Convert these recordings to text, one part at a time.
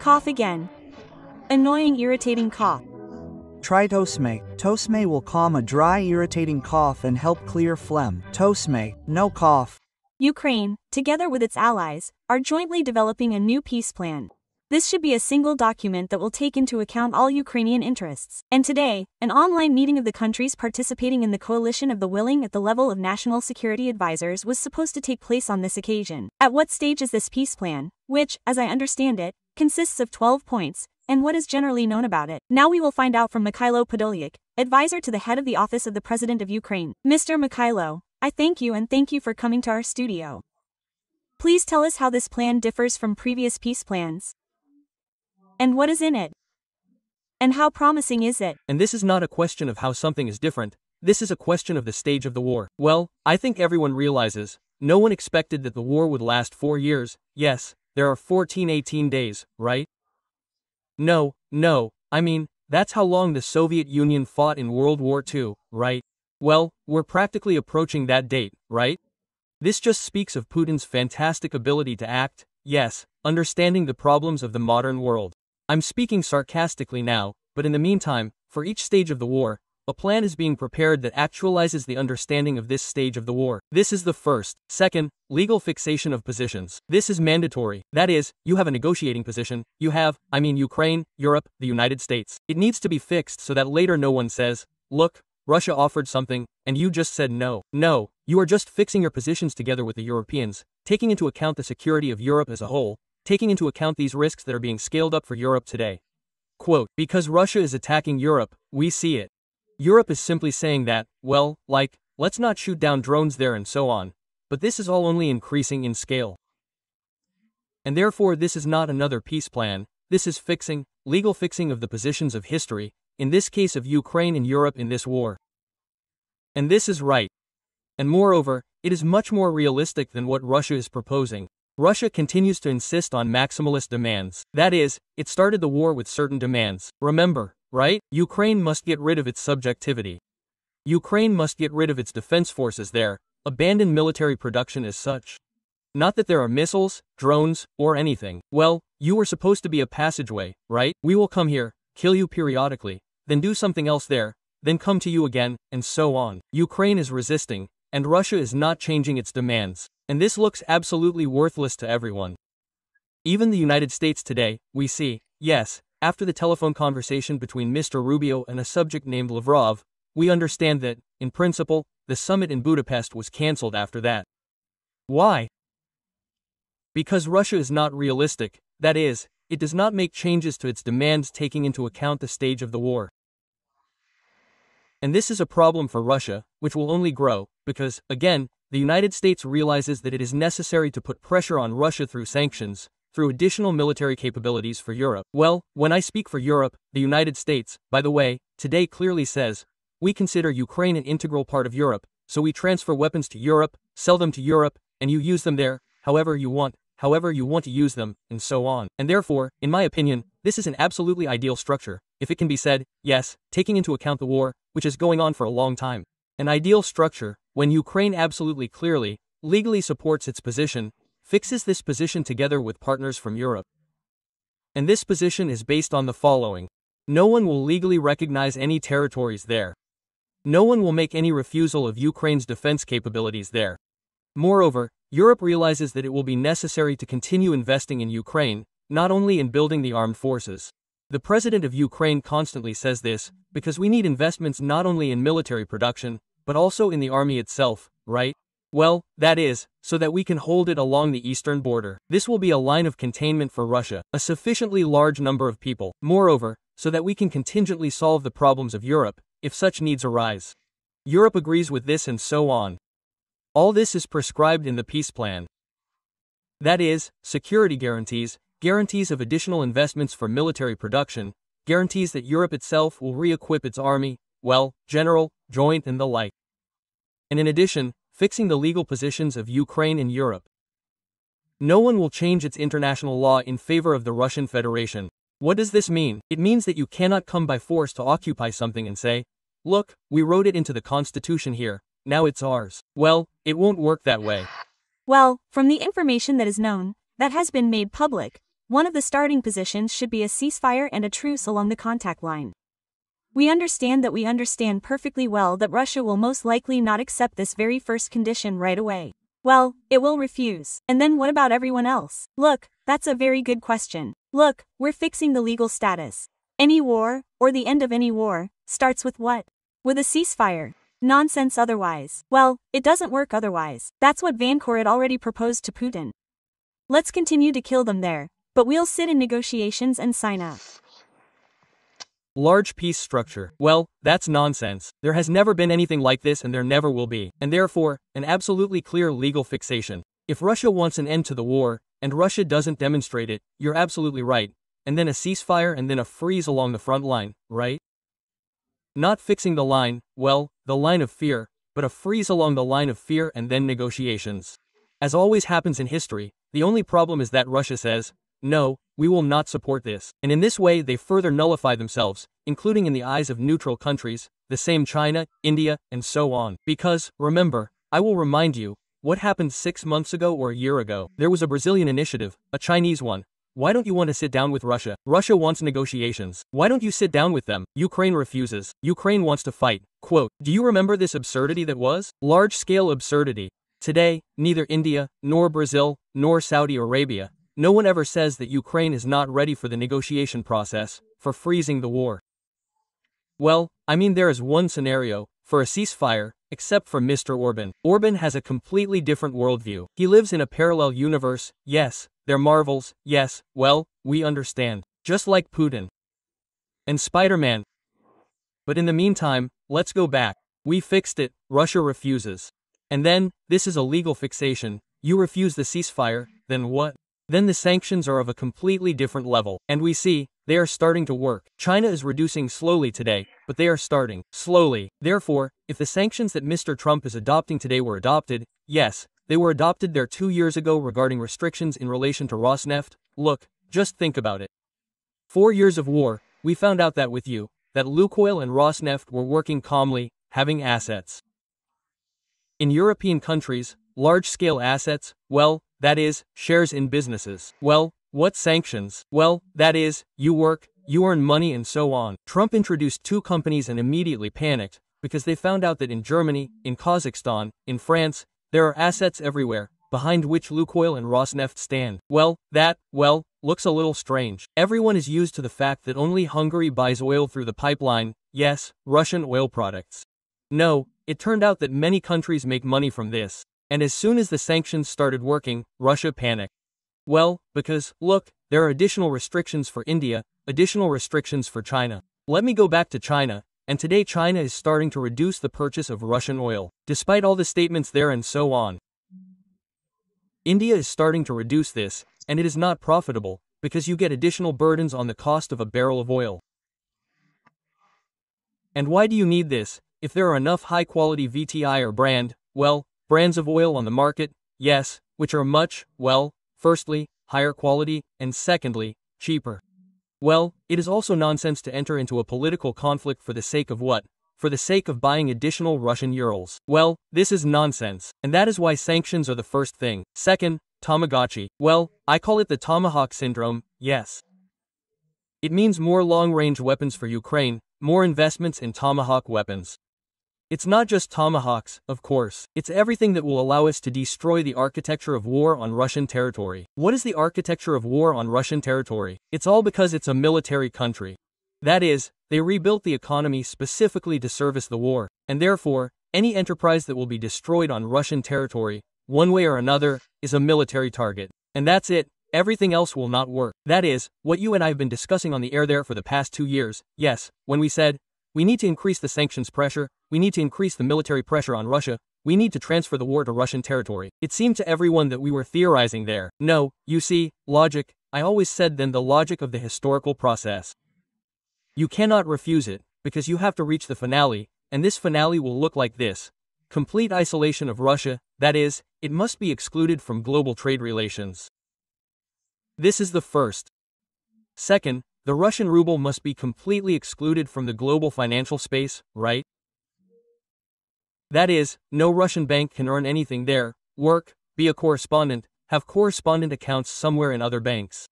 Cough again. Annoying irritating cough. Try Tosme. Tosme will calm a dry, irritating cough and help clear phlegm. Tosme, no cough. Ukraine, together with its allies, are jointly developing a new peace plan. This should be a single document that will take into account all Ukrainian interests. And today, an online meeting of the countries participating in the coalition of the willing at the level of national security advisors was supposed to take place on this occasion. At what stage is this peace plan, which, as I understand it, consists of 12 points, and what is generally known about it? Now we will find out from Mihайло Podоляк, advisor to the head of the Office of the President of Ukraine. Mr. Mihайло, I thank you and thank you for coming to our studio. Please tell us how this plan differs from previous peace plans. And what is in it? And how promising is it? And this is not a question of how something is different, this is a question of the stage of the war. Well, I think everyone realizes, no one expected that the war would last 4 years, yes, there are 18 days, right? No, I mean, that's how long the Soviet Union fought in World War II, right? Well, we're practically approaching that date, right? This just speaks of Putin's fantastic ability to act, yes, understanding the problems of the modern world. I'm speaking sarcastically now, but in the meantime, for each stage of the war, a plan is being prepared that actualizes the understanding of this stage of the war. This is the first. Second, legal fixation of positions. This is mandatory. That is, you have a negotiating position, Ukraine, Europe, the United States. It needs to be fixed so that later no one says, look, Russia offered something, and you just said no. No, you are just fixing your positions together with the Europeans, taking into account the security of Europe as a whole, taking into account these risks that are being scaled up for Europe today. Quote, because Russia is attacking Europe, we see it. Europe is simply saying that, well, let's not shoot down drones there and so on. But this is all only increasing in scale. And therefore this is not another peace plan, this is fixing, legal fixing of the positions of history, in this case of Ukraine and Europe in this war. And this is right. And moreover, it is much more realistic than what Russia is proposing. Russia continues to insist on maximalist demands. That is, it started the war with certain demands. Remember, right? Ukraine must get rid of its subjectivity. Ukraine must get rid of its defense forces there, abandon military production as such. Not that there are missiles, drones, or anything. Well, you were supposed to be a passageway, right? We will come here, kill you periodically, then do something else there, then come to you again, and so on. Ukraine is resisting, and Russia is not changing its demands. And this looks absolutely worthless to everyone. Even the United States today, we see, yes, after the telephone conversation between Mr. Rubio and a subject named Lavrov, we understand that, in principle, the summit in Budapest was cancelled after that. Why? Because Russia is not realistic, that is, it does not make changes to its demands taking into account the stage of the war. And this is a problem for Russia, which will only grow, because, again, the United States realizes that it is necessary to put pressure on Russia through sanctions, through additional military capabilities for Europe. Well, when I speak for Europe, the United States, by the way, today clearly says, we consider Ukraine an integral part of Europe, so we transfer weapons to Europe, sell them to Europe, and you use them there, however you want to use them, and so on. And therefore, in my opinion, this is an absolutely ideal structure, if it can be said, yes, taking into account the war, which is going on for a long time. An ideal structure, when Ukraine absolutely clearly, legally supports its position, fixes this position together with partners from Europe. And this position is based on the following. No one will legally recognize any territories there. No one will make any refusal of Ukraine's defense capabilities there. Moreover, Europe realizes that it will be necessary to continue investing in Ukraine, not only in building the armed forces. The president of Ukraine constantly says this, because we need investments not only in military production, but also in the army itself, right? Well, that is, so that we can hold it along the eastern border. This will be a line of containment for Russia, a sufficiently large number of people. Moreover, so that we can contingently solve the problems of Europe, if such needs arise. Europe agrees with this and so on. All this is prescribed in the peace plan. That is, security guarantees, guarantees of additional investments for military production, guarantees that Europe itself will re-equip its army, well, general, joint and the like. And in addition, fixing the legal positions of Ukraine and Europe. No one will change its international law in favor of the Russian Federation. What does this mean? It means that you cannot come by force to occupy something and say, look, we wrote it into the Constitution here, now it's ours. Well, it won't work that way. Well, from the information that is known, that has been made public, one of the starting positions should be a ceasefire and a truce along the contact line. We understand perfectly well that Russia will most likely not accept this very first condition right away. Well, it will refuse. And then what about everyone else? Look, that's a very good question. Look, we're fixing the legal status. Any war, or the end of any war, starts with what? With a ceasefire. Nonsense otherwise. Well, it doesn't work otherwise. That's what Vancouver had already proposed to Putin. Let's continue to kill them there, but we'll sit in negotiations and sign up. Large peace structure. Well, that's nonsense. There has never been anything like this and there never will be. And therefore, an absolutely clear legal fixation. If Russia wants an end to the war, and Russia doesn't demonstrate it, you're absolutely right. And then a ceasefire and then a freeze along the front line, right? Not fixing the line, well, the line of fear, but a freeze along the line of fear and then negotiations. As always happens in history, the only problem is that Russia says, no, we will not support this. And in this way they further nullify themselves, including in the eyes of neutral countries, the same China, India, and so on. Because, remember, I will remind you, what happened 6 months ago or a year ago? There was a Brazilian initiative, a Chinese one. Why don't you want to sit down with Russia? Russia wants negotiations. Why don't you sit down with them? Ukraine refuses. Ukraine wants to fight. Quote, do you remember this absurdity that was? Large-scale absurdity. Today, neither India, nor Brazil, nor Saudi Arabia, no one ever says that Ukraine is not ready for the negotiation process, for freezing the war. Well, I mean there is one scenario, for a ceasefire, except for Mr. Orban. Orban has a completely different worldview. He lives in a parallel universe, yes, they're marvels, yes, well, we understand. Just like Putin. And Spider-Man. But in the meantime, let's go back. We fixed it, Russia refuses. And then, this is a legal fixation, you refuse the ceasefire, then what? Then the sanctions are of a completely different level. And we see, they are starting to work. China is reducing slowly today, but they are starting slowly. Therefore, if the sanctions that Mr. Trump is adopting today were adopted, yes, they were adopted there 2 years ago regarding restrictions in relation to Rosneft. Look, just think about it. 4 years of war, we found out that with you, that Lukoil and Rosneft were working calmly, having assets. In European countries, large-scale assets, well, that is, shares in businesses. Well, what sanctions? Well, that is, you work, you earn money and so on. Trump introduced 2 companies and immediately panicked, because they found out that in Germany, in Kazakhstan, in France, there are assets everywhere, behind which Lukoil and Rosneft stand. Well, that, looks a little strange. Everyone is used to the fact that only Hungary buys oil through the pipeline, yes, Russian oil products. No, it turned out that many countries make money from this. And as soon as the sanctions started working, Russia panicked. Well, because, look, there are additional restrictions for India, additional restrictions for China. Let me go back to China, and today China is starting to reduce the purchase of Russian oil, despite all the statements there and so on. India is starting to reduce this, and it is not profitable, because you get additional burdens on the cost of a barrel of oil. And why do you need this, if there are enough high-quality VTI or brands of oil on the market, yes, which are much, firstly, higher quality, and secondly, cheaper. Well, it is also nonsense to enter into a political conflict for the sake of what? For the sake of buying additional Russian Urals. Well, this is nonsense. And that is why sanctions are the first thing. Second, Tamagotchi. Well, I call it the Tomahawk syndrome, yes. It means more long-range weapons for Ukraine, more investments in Tomahawk weapons. It's not just Tomahawks, of course. It's everything that will allow us to destroy the architecture of war on Russian territory. What is the architecture of war on Russian territory? It's all because it's a military country. That is, they rebuilt the economy specifically to service the war, and therefore, any enterprise that will be destroyed on Russian territory, one way or another, is a military target. And that's it. Everything else will not work. That is, what you and I have been discussing on the air there for the past 2 years, yes, when we said, we need to increase the sanctions pressure, we need to increase the military pressure on Russia, we need to transfer the war to Russian territory. It seemed to everyone that we were theorizing there. No, you see, logic, I always said then the logic of the historical process. You cannot refuse it, because you have to reach the finale, and this finale will look like this. Complete isolation of Russia, that is, it must be excluded from global trade relations. This is the first. Second, the Russian ruble must be completely excluded from the global financial space, right? That is, no Russian bank can earn anything there, work, be a correspondent, have correspondent accounts somewhere in other banks.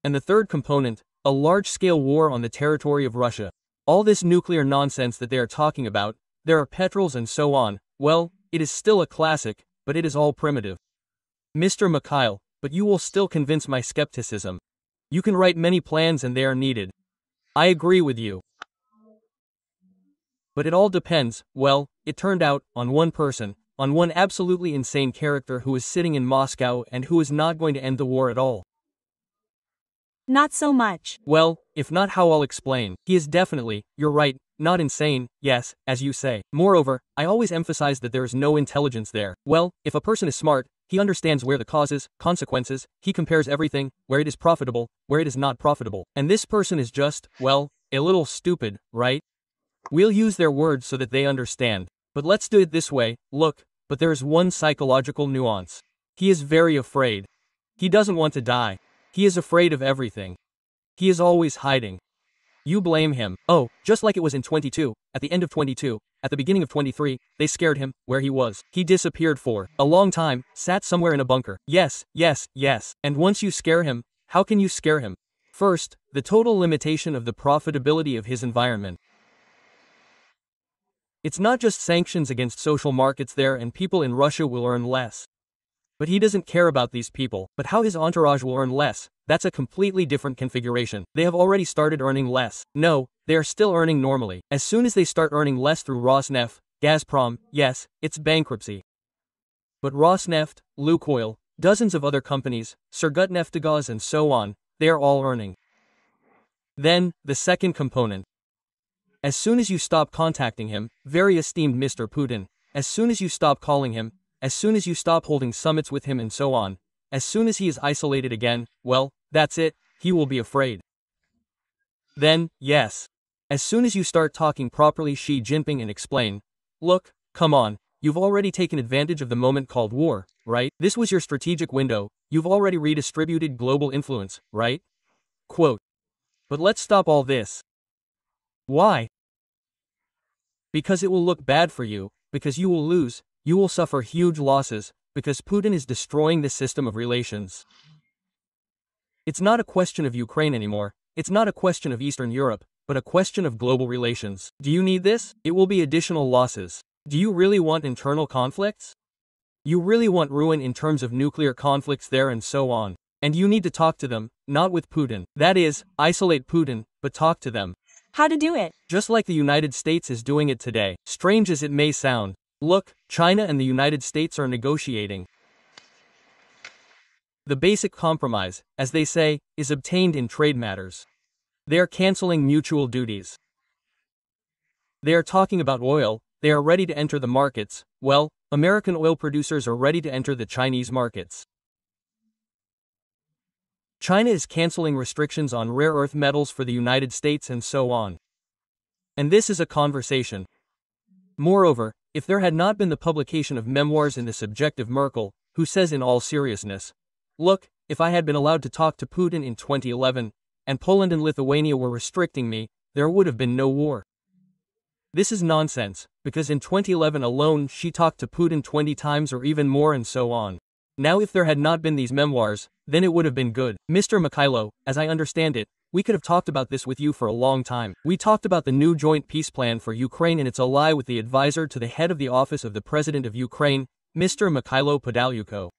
And the third component, a large-scale war on the territory of Russia. All this nuclear nonsense that they are talking about, there are petrols and so on, well, it is still a classic, but it is all primitive. Mr. Mikhail, but you will still convince my skepticism. You can write many plans and they are needed. I agree with you. But it all depends, well, it turned out, on one person, on one absolutely insane character who is sitting in Moscow and who is not going to end the war at all. Not so much. Well, if not, how I'll explain. He is definitely, you're right, not insane, yes, as you say. Moreover, I always emphasize that there is no intelligence there. Well, if a person is smart, he understands where the causes, consequences, he compares everything, where it is profitable, where it is not profitable. And this person is just, well, a little stupid, right? We'll use their words so that they understand. But let's do it this way, look, but there is one psychological nuance. He is very afraid. He doesn't want to die. He is afraid of everything. He is always hiding. You blame him. Oh, just like it was in 22, at the end of 22, at the beginning of 23, they scared him, where he was. He disappeared for a long time, sat somewhere in a bunker. Yes, yes, yes. And once you scare him, how can you scare him? First, the total limitation of the profitability of his environment. It's not just sanctions against social markets there and people in Russia will earn less. But he doesn't care about these people. But how his entourage will earn less, that's a completely different configuration. They have already started earning less. No, they are still earning normally. As soon as they start earning less through Rosneft, Gazprom, yes, it's bankruptcy. But Rosneft, Lukoil, dozens of other companies, Surgutneftgaz and so on, they are all earning. Then, the second component. As soon as you stop contacting him, very esteemed Mr. Putin, as soon as you stop calling him, as soon as you stop holding summits with him and so on, as soon as he is isolated again, well, that's it, he will be afraid. Then, yes. As soon as you start talking properly Xi Jinping and explain, look, come on, you've already taken advantage of the moment called war, right? This was your strategic window, you've already redistributed global influence, right? Quote. But let's stop all this. Why? Because it will look bad for you, because you will lose, you will suffer huge losses, because Putin is destroying the system of relations. It's not a question of Ukraine anymore, it's not a question of Eastern Europe, but a question of global relations. Do you need this? It will be additional losses. Do you really want internal conflicts? You really want ruin in terms of nuclear conflicts there and so on. And you need to talk to them, not with Putin. That is, isolate Putin, but talk to them. How to do it? Just like the United States is doing it today. Strange as it may sound. Look, China and the United States are negotiating. The basic compromise, as they say, is obtained in trade matters. They are canceling mutual duties. They are talking about oil, they are ready to enter the markets, well, American oil producers are ready to enter the Chinese markets. China is canceling restrictions on rare earth metals for the United States and so on. And this is a conversation. Moreover, if there had not been the publication of memoirs in the subjective Merkel, who says in all seriousness, look, if I had been allowed to talk to Putin in 2011, and Poland and Lithuania were restricting me, there would have been no war. This is nonsense, because in 2011 alone she talked to Putin 20 times or even more and so on. Now if there had not been these memoirs, then it would have been good. Mr. Mykhailo, as I understand it, we could have talked about this with you for a long time. We talked about the new joint peace plan for Ukraine and its ally with the advisor to the head of the Office of the President of Ukraine, Mr. Mykhailo Podolyak.